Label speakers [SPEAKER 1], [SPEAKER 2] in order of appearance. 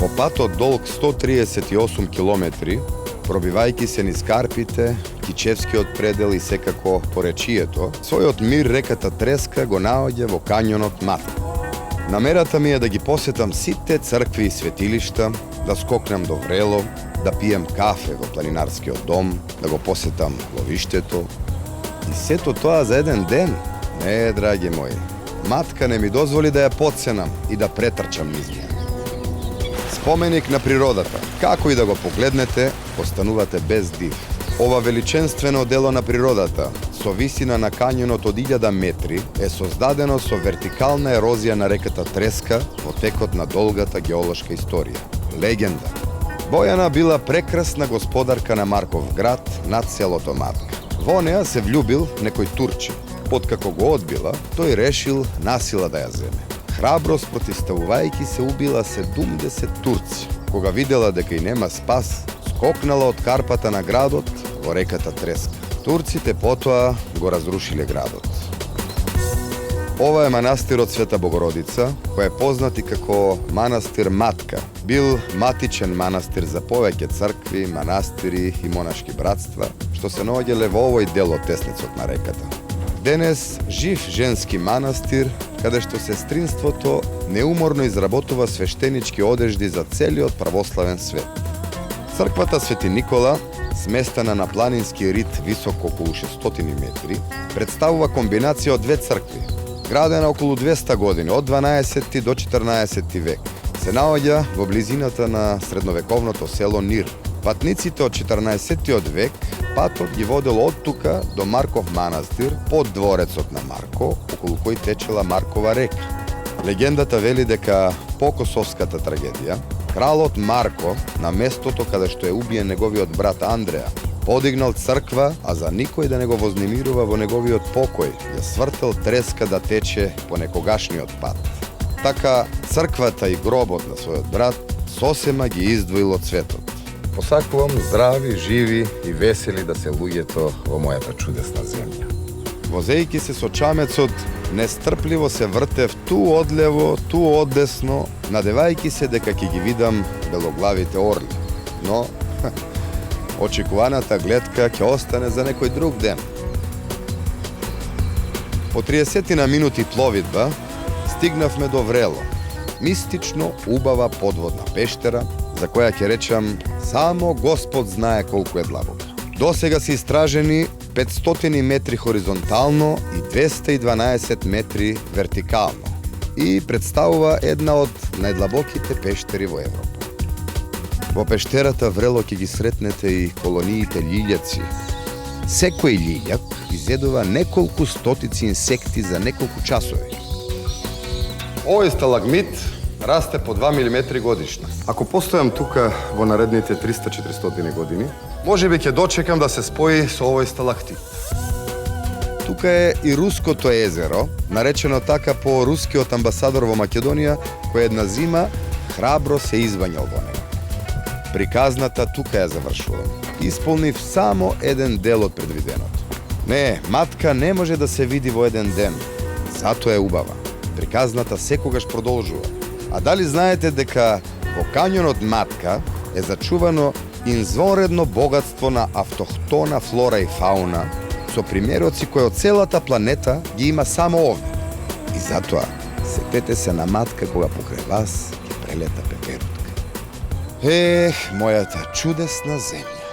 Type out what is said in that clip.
[SPEAKER 1] По патот долг 138 километри, пробивајќи се низ Карпите, Кичевскиот предел и секако поречието, својот мир реката Треска го наоѓа во кањонот Матка. Намерата ми е да ги посетам сите цркви и светилишта, да скокнам до Врело, да пием кафе во планинарскиот дом, да го посетам ловиштето. И сето тоа за еден ден? Не, драги мои. Матка не ми дозволи да ја подсенам и да претрчам низ неа. Споменик на природата. Како и да го погледнете, останувате без див. Ова величенствено дело на природата, со висина на кањонот од 1000 метри, е создадено со вертикална ерозија на реката Треска во текот на долгата геолошка историја. Легенда. Бојана била прекрасна господарка на Марков град над селото Матка. Во неа се влюбил некој турчин. Откако го одбила, тој решил насила да ја земе. Храброст противставувајќи се убила 70 турци. Кога видела дека и нема спас, скокнала од карпата на градот во реката Треска. Турците потоа го разрушиле градот. Ова е манастирот Света Богородица, кој е познат и како манастир Матка. Бил матичен манастир за повеќе цркви, манастири и монашки братства, што се наоѓале во овој дел од теснецот на реката. Денес жив женски манастир, каде што сестринството неуморно изработува свештенички одежди за целиот православен свет. Црквата Свети Никола, сместена на планински рид високо околу 600 метри, представува комбинација од две цркви, градена околу 200 години, од 12 до 14 век. Се наоѓа во близината на средновековното село Нир. Патниците од 14 век патот ги водел од тука до Марков манастир под дворецот на Марко, околу кој течела Маркова река. Легендата вели дека по Косовската трагедија, кралот Марко, на местото каде што е убиен неговиот брат Андреа, подигнал црква, а за никој да не го вознемирува во неговиот покој, ја свртел Треска да тече по некогашниот пат. Така црквата и гробот на својот брат сосема ги издвоил од светот. Посакувам здрави, живи и весели да се луѓето во мојата чудесна земја. Возејќи се со чамецот, нестрпливо се вртев ту одлево, ту одесно, надевајќи се дека ќе ги видам белоглавите орли. Но очекуваната гледка ќе остане за некој друг ден. По 30 на минути пловидба стигнавме до Врело. Мистично убава подводна пештера, за која ќе речам само Господ знае колку е длабока. Досега се истражени 500 метри хоризонтално и 212 метри вертикално и представува една од најдлабоките пештери во Европа. Во пештерата Врело ќе ги сретнете и колониите лилјаци. Секој лилјак изедува неколку стотици инсекти за неколку часови. Овој сталагмит расте по 2 мм годишно. Ако постојам тука во наредните 300-400 години, можеби ќе дочекам да се спои со овој сталактит. Тука е и Руското езеро, наречено така по рускиот амбасадор во Македонија, кој една зима храбро се извањал во него. Приказната тука ја завршувам. Исполнив само еден дел од предвиденото. Не, Матка не може да се види во еден ден. Затоа е убава. Приказната секогаш продолжува. А дали знаете дека во кањонот Матка е зачувано извонредно богатство на автохтона флора и фауна, со примероци кои од целата планета ги има само овде. И затоа, сетете се на Матка кога покрај вас ќе прелета пеперутка. Мојата чудесна земја.